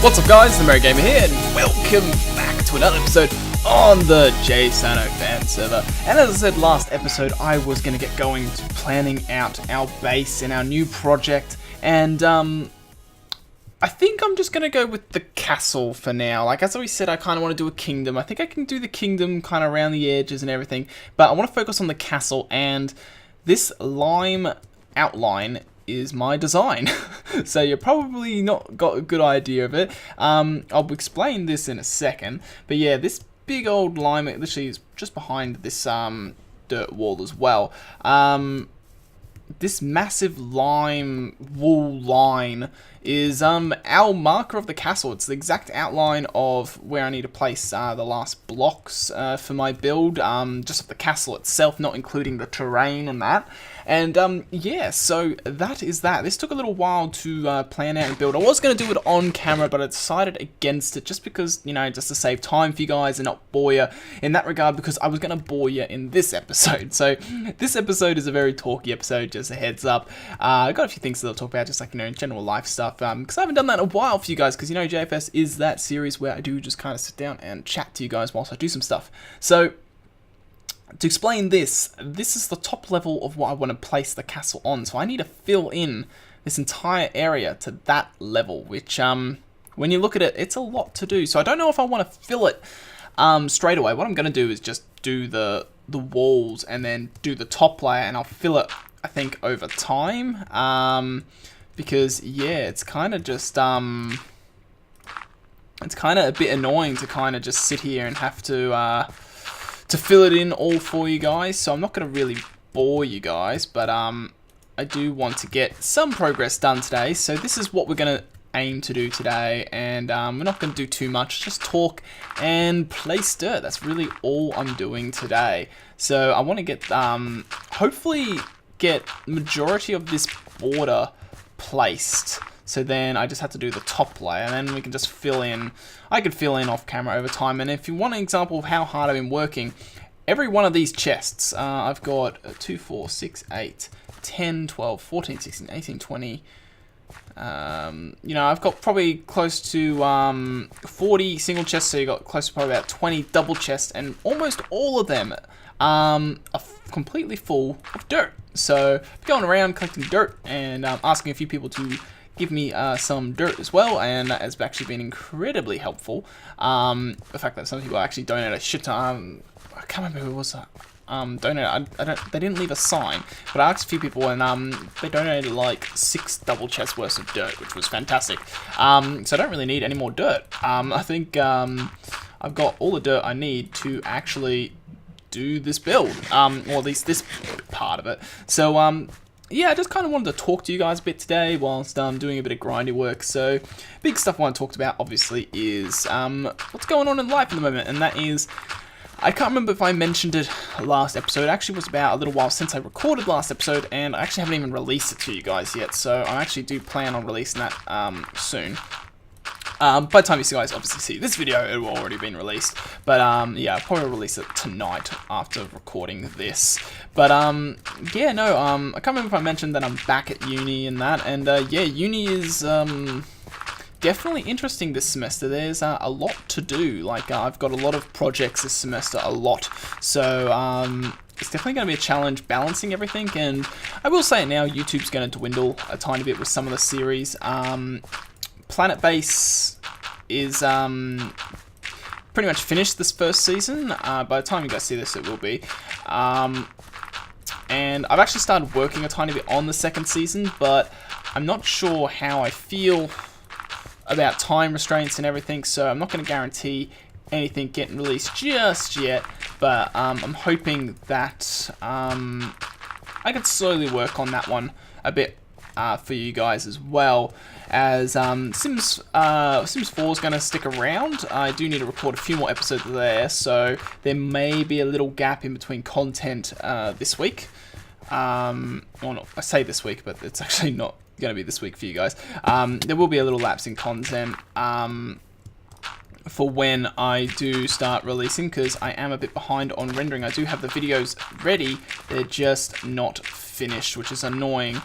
What's up guys, TheMerryGamer here, and welcome back to another episode on the JSano Fan Server. And as I said last episode, I was going to get going to planning out our base and our new project, and I think I'm just going to go with the castle for now. Like as we said, I kind of want to do a kingdom. I think I can do the kingdom kind of around the edges and everything, but I want to focus on the castle, and this lime outline is my design. So you're probably not got a good idea of it. I'll explain this in a second, but yeah, this big old lime, it literally is just behind this dirt wall as well. This massive lime wool line is our marker of the castle. It's the exact outline of where I need to place the last blocks for my build, just of the castle itself, not including the terrain and that. And yeah, so that is that. This took a little while to plan out and build. I was going to do it on camera, but I decided against it just because, you know, just to save time for you guys and not bore you in that regard, because I was going to bore you in this episode. So this episode is a very talky episode, just a heads up. I got a few things that I'll talk about, just like, you know, general life stuff, because I haven't done that in a while for you guys, because, you know, JFS is that series where I do just kind of sit down and chat to you guys whilst I do some stuff. So to explain this is the top level of what I want to place the castle on. So I need to fill in this entire area to that level, which when you look at it, it's a lot to do. So I don't know if I want to fill it straight away. What I'm going to do is just do the walls and then do the top layer, and I'll fill it, I think, over time. Because yeah, it's kind of just it's kind of a bit annoying to kind of just sit here and have to fill it in all for you guys. So I'm not going to really bore you guys, but I do want to get some progress done today. So this is what we're going to aim to do today, and we're not going to do too much, just talk and place dirt. That's really all I'm doing today. So I want to get hopefully get majority of this border placed. So then I just have to do the top layer, and then we can just fill in. I could fill in off camera over time. And if you want an example of how hard I've been working, every one of these chests, I've got 2, 4, 6, 8, 10, 12, 14, 16, 18, 20. You know, I've got probably close to 40 single chests, so you got close to probably about 20 double chests, and almost all of them are completely full of dirt. So going around collecting dirt and asking a few people to give me some dirt as well, and that has actually been incredibly helpful. The fact that some people actually donated a shit ton. I can't remember who it was. Donated. They didn't leave a sign, but I asked a few people, and they donated like 6 double chests worth of dirt, which was fantastic. So I don't really need any more dirt. I think I've got all the dirt I need to actually do this build, or at least this part of it. So yeah, I just kind of wanted to talk to you guys a bit today whilst doing a bit of grindy work. So big stuff I want to talk about, obviously, is what's going on in life at the moment, and that is, I can't remember if I mentioned it last episode. It actually was about a little while since I recorded last episode, and I actually haven't even released it to you guys yet, so I actually do plan on releasing that soon. By the time you guys obviously see this video, it will already been released. But yeah, I'll probably release it tonight after recording this. But yeah, no, I can't remember if I mentioned that I'm back at uni and that. And yeah, uni is definitely interesting this semester. There's a lot to do. Like I've got a lot of projects this semester, a lot. So it's definitely going to be a challenge balancing everything. And I will say it now, YouTube's going to dwindle a tiny bit with some of the series. Planet Base is pretty much finished this first season. By the time you guys see this, it will be. And I've actually started working a tiny bit on the second season, but I'm not sure how I feel about time restraints and everything, so I'm not going to guarantee anything getting released just yet, but I'm hoping that I can slowly work on that one a bit for you guys, as well as Sims 4 is going to stick around. I do need to record a few more episodes there, so there may be a little gap in between content this week. Well, not, I say this week, but it's actually not going to be this week for you guys. There will be a little lapse in content for when I do start releasing, because I am a bit behind on rendering. I do have the videos ready, they're just not finished, which is annoying.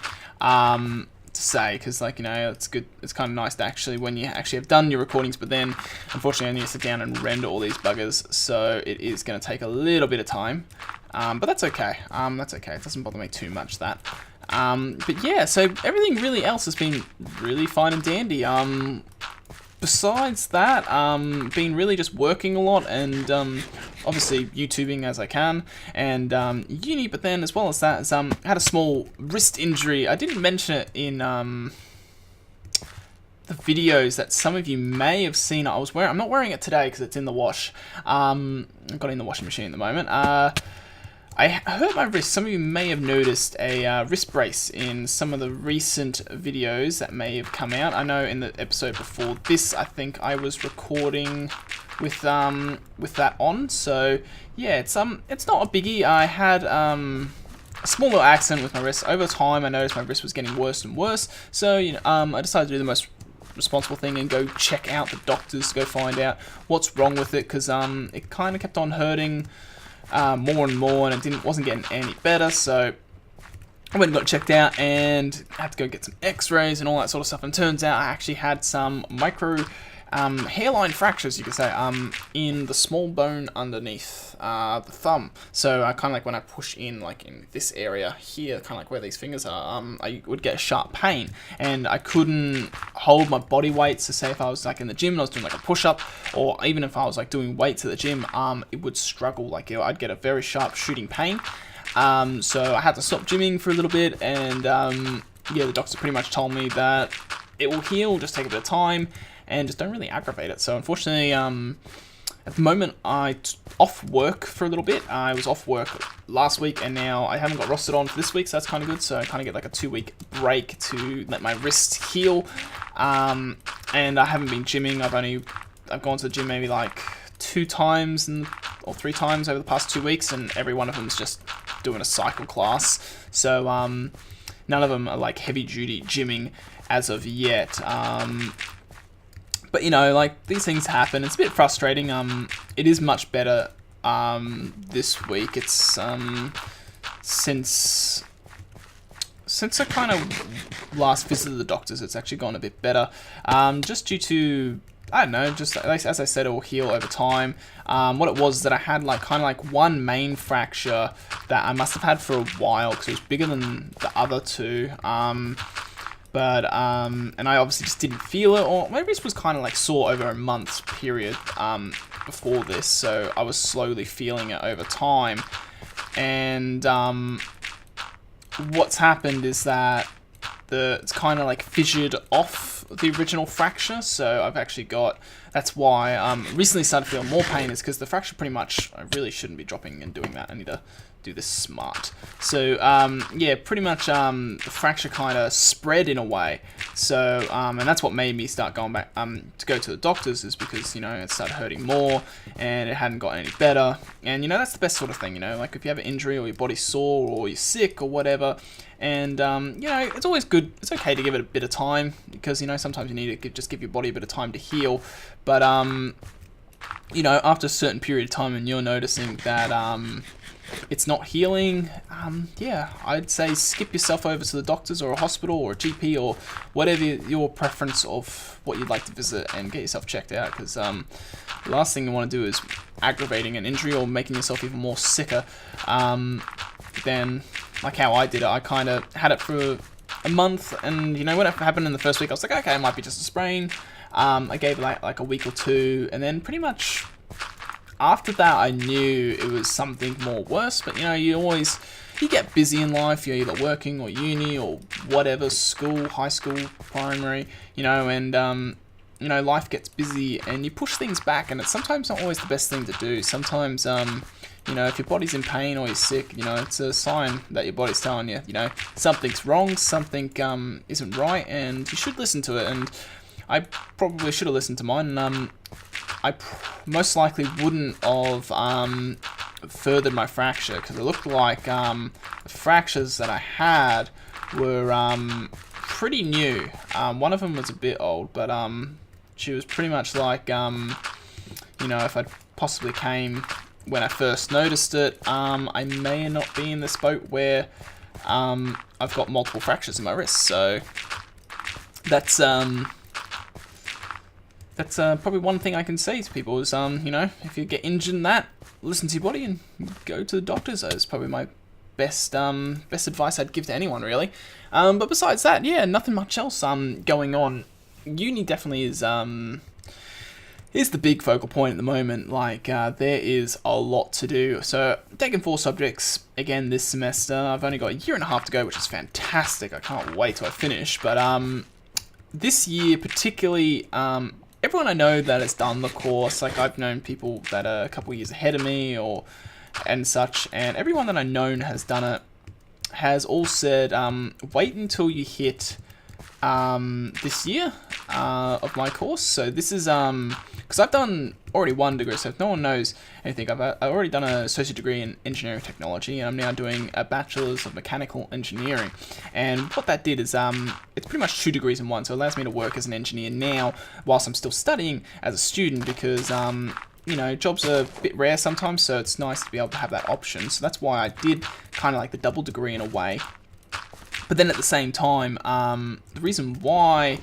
to say, because like, you know, it's good. It's kind of nice to actually, when you actually have done your recordings, but then unfortunately I need to sit down and render all these buggers, so it is going to take a little bit of time. But that's okay. That's okay. It doesn't bother me too much, that. But yeah, so everything really else has been really fine and dandy. Besides that, been really just working a lot, and obviously YouTubing as I can, and uni. But then as well as that, had a small wrist injury. I didn't mention it in the videos that some of you may have seen. I'm not wearing it today because it's in the wash. I've got it in the washing machine at the moment. I hurt my wrist. Some of you may have noticed a wrist brace in some of the recent videos that may have come out. I know in the episode before this, I think I was recording with that on. So yeah, it's not a biggie. I had a small little accident with my wrist. Over time, I noticed my wrist was getting worse and worse. So you know, I decided to do the most responsible thing and go check out the doctors to go find out what's wrong with it, because it kind of kept on hurting more and more, and it wasn't getting any better. So I went and got checked out and had to go get some x-rays and all that sort of stuff, and turns out I actually had some micro hairline fractures, you could say, in the small bone underneath the thumb. So I kind of like, when I push in, like in this area here, kind of like where these fingers are, I would get a sharp pain, and I couldn't hold my body weight. So say if I was like in the gym and I was doing like a push-up, or even if I was like doing weights at the gym, it would struggle, like, you know, I'd get a very sharp shooting pain. So I had to stop gymming for a little bit, and yeah, the doctor pretty much told me that it will heal, just take a bit of time, and just don't really aggravate it. So unfortunately, at the moment, off work for a little bit. I was off work last week, and now I haven't got rostered on for this week, so that's kind of good. So I kind of get like a 2-week break to let my wrist heal. And I haven't been gymming. I've gone to the gym maybe like 2 times or 3 times over the past 2 weeks, and every one of them is just doing a cycle class. So none of them are like heavy duty gymming as of yet. But you know, like, these things happen. It's a bit frustrating. It is much better this week. It's since I kind of last visited the doctors, it's actually gone a bit better. Just due to, I don't know, just as I said, it will heal over time. What it was that I had like kind of like one main fracture that I must have had for a while, because it was bigger than the other 2. And I obviously just didn't feel it, or my wrist was kind of like sore over a month's period before this, so I was slowly feeling it over time. And what's happened is that it's kind of like fissured off the original fracture, so I've actually got, that's why I recently started feeling more pain, is because the fracture pretty much, I really shouldn't be dropping and doing that. I need to do this smart. So yeah, pretty much the fracture kind of spread in a way. So and that's what made me start going back to go to the doctors, is because, you know, it started hurting more and it hadn't gotten any better. And you know, that's the best sort of thing, you know, like if you have an injury or your body's sore or you're sick or whatever, and you know, it's always good, it's okay to give it a bit of time, because, you know, sometimes you need to just give your body a bit of time to heal. But you know, after a certain period of time and you're noticing that it's not healing, yeah, I'd say skip yourself over to the doctors or a hospital or a GP or whatever your preference of what you'd like to visit, and get yourself checked out, because the last thing you want to do is aggravating an injury or making yourself even more sicker. Then, like how I did it, I kind of had it for a month, and you know, when it happened in the first week, I was like, okay, it might be just a sprain. I gave it like a week or 2, and then pretty much after that, I knew it was something more worse. But you know, you get busy in life. You're either working or uni or whatever, school, high school, primary, you know, and you know, life gets busy and you push things back, and it's sometimes not always the best thing to do. Sometimes you know, if your body's in pain or you're sick, you know, it's a sign that your body's telling you, you know, something's wrong, something isn't right, and you should listen to it. And I probably should have listened to mine. I most likely wouldn't have furthered my fracture, because it looked like the fractures that I had were pretty new. One of them was a bit old, but she was pretty much like, you know, if I possibly came when I first noticed it, I may not be in this boat where I've got multiple fractures in my wrist. So that's probably one thing I can say to people is, you know, if you get injured in that, listen to your body and go to the doctors. That's probably my best advice I'd give to anyone, really. But besides that, yeah, nothing much else going on. Uni definitely is the big focal point at the moment. Like, there is a lot to do. So, I'm taking 4 subjects again this semester. I've only got a year and a half to go, which is fantastic. I can't wait till I finish. But this year particularly, everyone I know that has done the course, like I've known people that are a couple years ahead of me and such, and everyone that I've known has done it has all said, wait until you hit this year of my course. So this is because I've done already 1 degree, so if no one knows anything, I've already done an associate degree in engineering technology, and I'm now doing a bachelor's of mechanical engineering. And what that did is it's pretty much 2 degrees in one, so it allows me to work as an engineer now whilst I'm still studying as a student, because you know, jobs are a bit rare sometimes, so it's nice to be able to have that option. So that's why I did kind of like the double degree in a way. But then at the same time, the reason why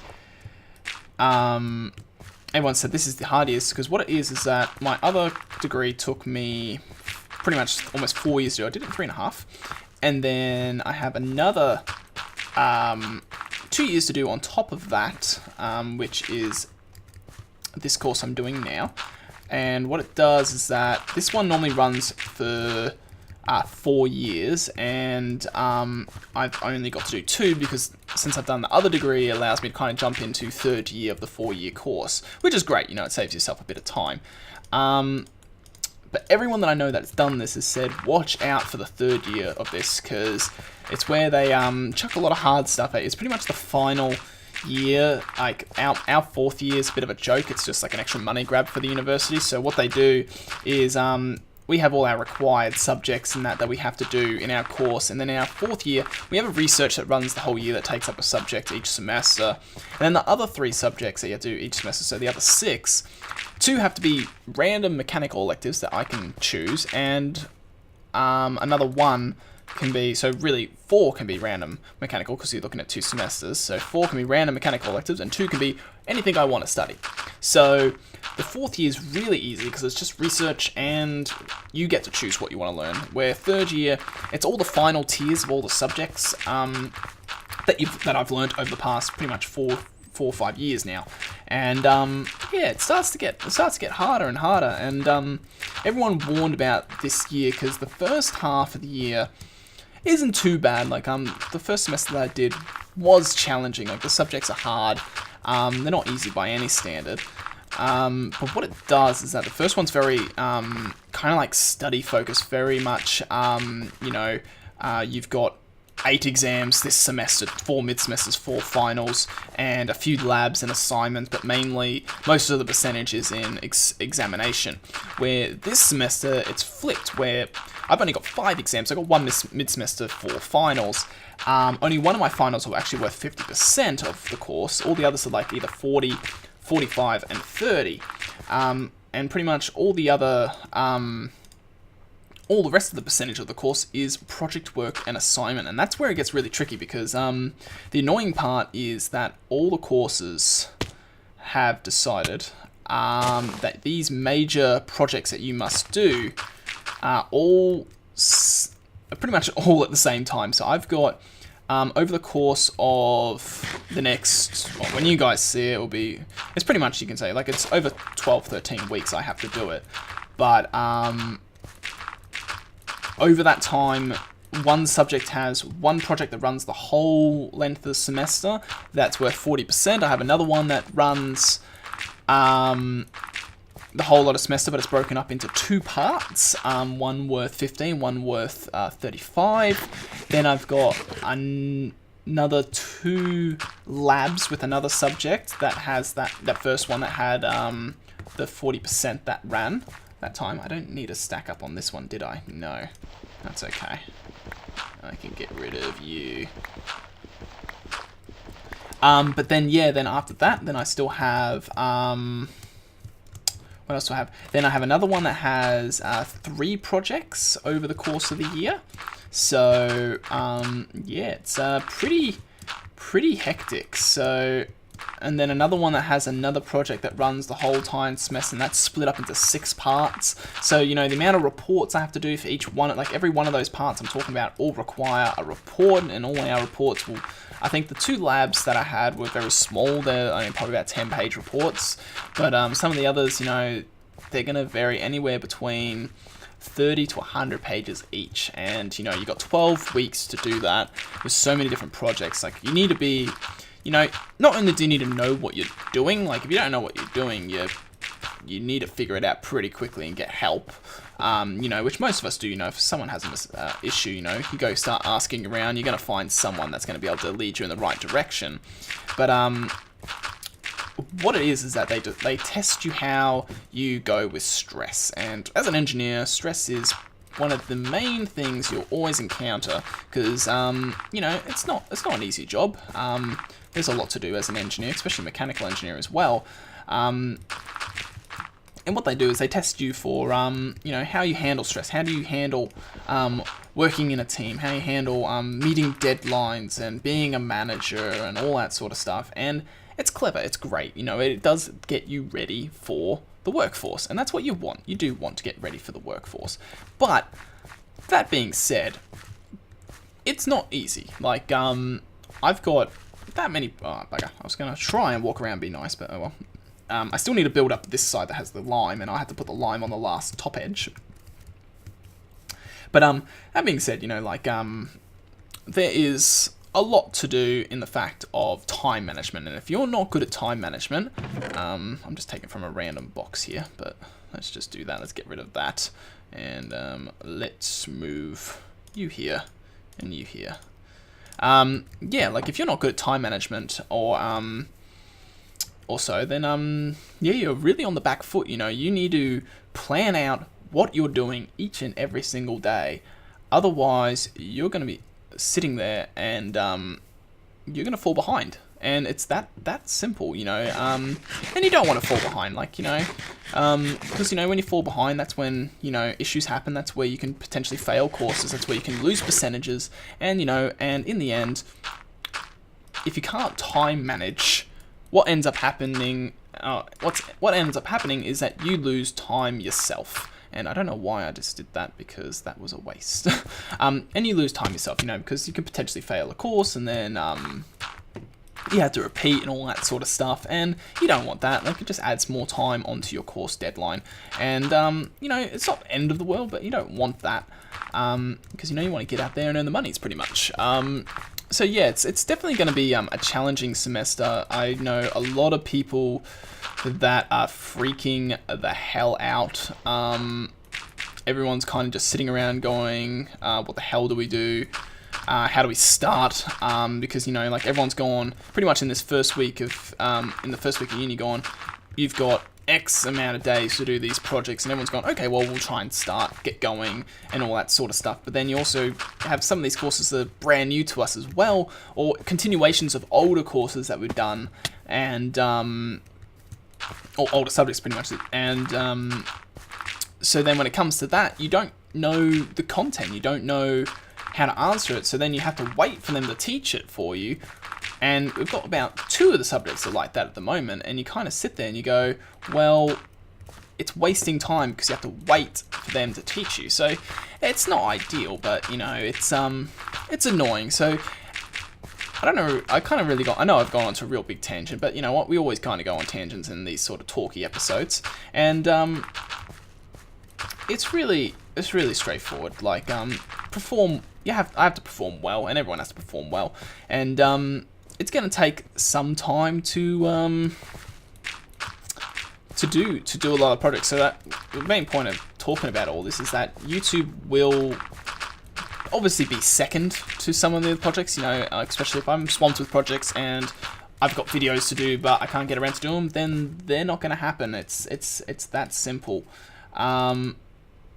everyone said this is the hardest, because what it is that my other degree took me pretty much almost 4 years to do. I did it in 3.5, and then I have another 2 years to do on top of that, which is this course I'm doing now. And what it does is that this one normally runs for 4 years, and I've only got to do 2 because since I've done the other degree, it allows me to kind of jump into 3rd year of the 4-year course, which is great. You know, it saves yourself a bit of time. But everyone that I know that's done this has said, watch out for the 3rd year of this, because it's where they chuck a lot of hard stuff at you. It's pretty much the final year. Like our 4th year is a bit of a joke. It's just like an extra money grab for the university. So what they do is we have all our required subjects and that we have to do in our course, and then in our 4th year we have a research that runs the whole year that takes up a subject each semester, and then the other 3 subjects that you have to do each semester, so the other 6, 2 have to be random mechanical electives that I can choose, and another 1 can be, so really 4 can be random mechanical because you're looking at 2 semesters, so 4 can be random mechanical electives and 2 can be anything I want to study. So the 4th year is really easy because it's just research and you get to choose what you want to learn, where 3rd year, it's all the final tiers of all the subjects that I've learned over the past pretty much 4 or 5 years now, and yeah, it starts to get harder and harder, and everyone warned about this year because the first half of the year isn't too bad. Like the first semester that I did was challenging. Like the subjects are hard. They're not easy by any standard. But what it does is that the first one's very kind of like study focused. Very much, you know, you've got 8 exams this semester, 4 mid-semesters, 4 finals, and a few labs and assignments, but mainly most of the percentage is in examination. Where this semester it's flipped, where I've only got 5 exams. I got 1 mid-semester, 4 finals. Only one of my finals are actually worth 50% of the course. All the others are like either 40, 45, and 30. And pretty much all the other all the rest of the percentage of the course is project work and assignment, and that's where it gets really tricky because the annoying part is that all the courses have decided that these major projects that you must do are pretty much all at the same time. So I've got over the course of the next, well, when you guys see it, it's pretty much, you can say, like it's over 12, 13 weeks I have to do it, but over that time, one subject has one project that runs the whole length of the semester. That's worth 40%. I have another one that runs the whole lot of semester, but it's broken up into 2 parts. One worth 15, one worth 35. Then I've got another 2 labs with another subject that has that first one that had the 40% that ran that time. I don't need a stack up on this one, did I? No. That's okay. I can get rid of you. But then, yeah, then after that, then I still have, what else do I have? Then I have another one that has 3 projects over the course of the year. So, yeah, it's pretty pretty hectic. So, and then another one that has another project that runs the whole time semester, and that's split up into 6 parts. So, you know, the amount of reports I have to do for each one, like every one of those parts I'm talking about, all require a report, and all our reports will, I think the 2 labs that I had were very small. They're only probably about 10-page reports, but some of the others, you know, they're going to vary anywhere between 30 to 100 pages each, and you know, you got 12 weeks to do that with so many different projects. Like, you need to be, you know, not only do you need to know what you're doing, like if you don't know what you're doing, you need to figure it out pretty quickly and get help, you know, which most of us do. You know, if someone has an issue, you know, you go start asking around, you're going to find someone that's going to be able to lead you in the right direction. But what it is that they test you how you go with stress, and as an engineer, stress is one of the main things you'll always encounter, because you know, it's not an easy job. There's a lot to do as an engineer, especially a mechanical engineer as well. And what they do is they test you for you know, how you handle stress, how do you handle working in a team, how you handle meeting deadlines and being a manager and all that sort of stuff. And it's clever, it's great, you know, it does get you ready for the workforce, and that's what you want. You do want to get ready for the workforce. But that being said, it's not easy. Like, I've got that many, oh, bugger. I was going to try and walk around and be nice, but oh well. I still need to build up this side that has the lime, and I had to put the lime on the last top edge. But that being said, you know, like, there is a lot to do in the fact of time management, and if you're not good at time management, I'm just taking from a random box here, but let's just do that. Let's get rid of that, and let's move you here and you here. Yeah, like if you're not good at time management, or so, then yeah, you're really on the back foot. You know, you need to plan out what you're doing each and every single day. Otherwise, you're going to be sitting there and you're going to fall behind. And it's that simple, you know. And you don't want to fall behind, like, you know, because, you know, when you fall behind, that's when, you know, issues happen. That's where you can potentially fail courses. That's where you can lose percentages. And, you know, and in the end, if you can't time manage, what ends up happening, what ends up happening is that you lose time yourself. And I don't know why I just did that, because that was a waste. And you lose time yourself, you know, because you can potentially fail a course, and then you have to repeat and all that sort of stuff, and you don't want that. Like, it just adds more time onto your course deadline. And you know, it's not the end of the world, but you don't want that, because, you know, you want to get out there and earn the monies, pretty much. So yeah, it's definitely going to be a challenging semester. I know a lot of people that are freaking the hell out. Everyone's kind of just sitting around going, what the hell do we do? How do we start? Because, you know, like, everyone's gone pretty much in this first week of uni, gone, you've got X amount of days to do these projects, and everyone's gone, okay, well, we'll try and get going and all that sort of stuff. But then you also have some of these courses that are brand new to us as well, or continuations of older courses that we've done, and or older subjects, pretty much. And so then when it comes to that, you don't know the content, you don't know how to answer it, so then you have to wait for them to teach it for you. And we've got about 2 of the subjects that are like that at the moment, and you kind of sit there and you go, well, it's wasting time because you have to wait for them to teach you. So it's not ideal, but, you know, it's annoying. So I don't know, I know I've gone on to a real big tangent, but you know what, we always kind of go on tangents in these sort of talky episodes, and it's really straightforward. Like, I have to perform well, and everyone has to perform well, and it's going to take some time to do a lot of projects. So that the main point of talking about all this is that YouTube will obviously be second to some of the projects, you know, especially if I'm swamped with projects and I've got videos to do but I can't get around to do them, then they're not going to happen. It's that simple.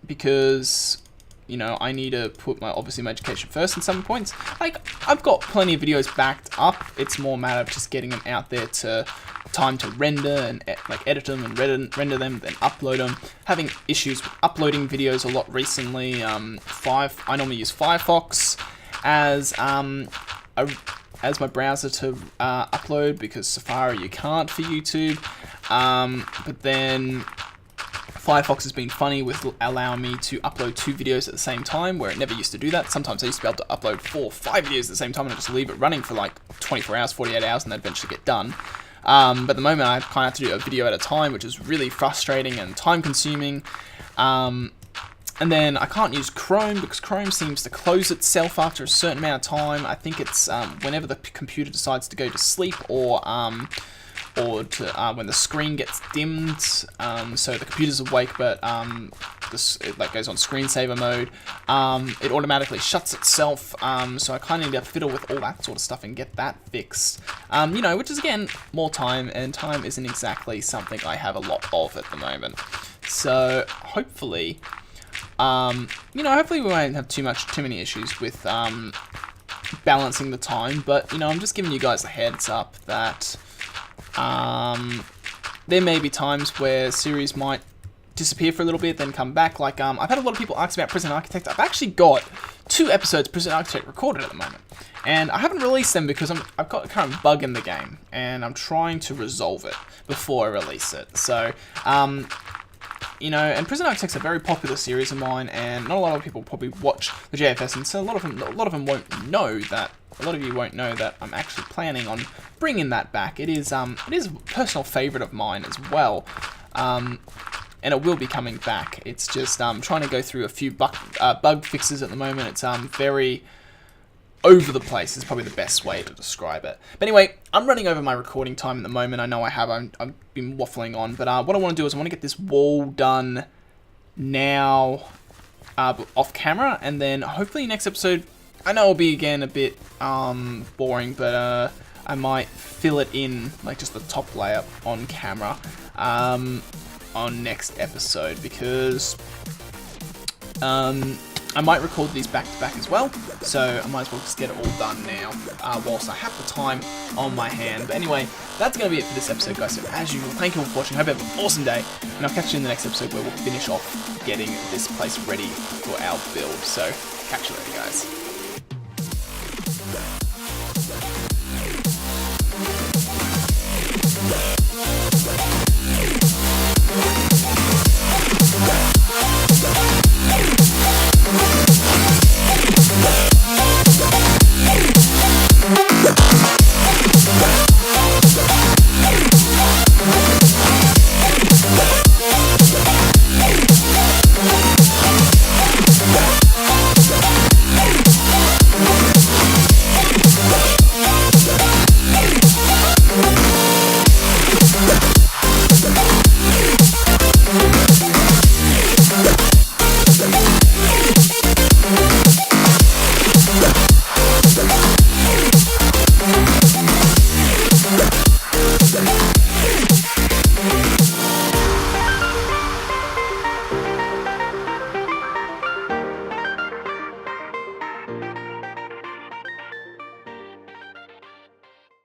Because, you know, I need to put obviously my education first in some points. Like, I've got plenty of videos backed up. It's more a matter of just getting them out there to time to render and like edit them and render them, then upload them. Having issues with uploading videos a lot recently. I normally use Firefox as as my browser to upload, because Safari you can't for YouTube. But then Firefox has been funny with allowing me to upload 2 videos at the same time, where it never used to do that. Sometimes I used to be able to upload 4 or 5 videos at the same time and I just leave it running for like 24 hours, 48 hours, and then eventually get done. But at the moment I kind of have to do a video at a time, which is really frustrating and time consuming. And then I can't use Chrome because Chrome seems to close itself after a certain amount of time. I think it's whenever the computer decides to go to sleep, or when the screen gets dimmed, so the computer's awake, but it like goes on screensaver mode. It automatically shuts itself. So I kind of need to fiddle with all that sort of stuff and get that fixed. You know, which is again more time, and time isn't exactly something I have a lot of at the moment. So hopefully, you know, hopefully we won't have too many issues with balancing the time. But you know, I'm just giving you guys a heads up that there may be times where series might disappear for a little bit, then come back. Like, I've had a lot of people ask about Prison Architect. I've actually got 2 episodes of Prison Architect recorded at the moment, and I haven't released them because I've got a current bug in the game, and I'm trying to resolve it before I release it. So, you know, and Prison Architect's a very popular series of mine, and not a lot of people probably watch the JFS, and so a lot of them won't know that. A lot of you won't know that I'm actually planning on bringing that back. It is a personal favorite of mine as well, and it will be coming back. It's just trying to go through a few bug fixes at the moment. It's very over the place is probably the best way to describe it. But anyway, I'm running over my recording time at the moment. I know I have. I've been waffling on, but what I want to do is I want to get this wall done now, off camera, and then hopefully next episode, I know it'll be again a bit boring, but I might fill it in, like just the top layer on camera, on next episode, because I might record these back to back as well, so I might as well just get it all done now, whilst I have the time on my hand. But anyway, that's going to be it for this episode, guys. So as usual, thank you all for watching. I hope you have an awesome day, and I'll catch you in the next episode where we'll finish off getting this place ready for our build. So catch you later, guys.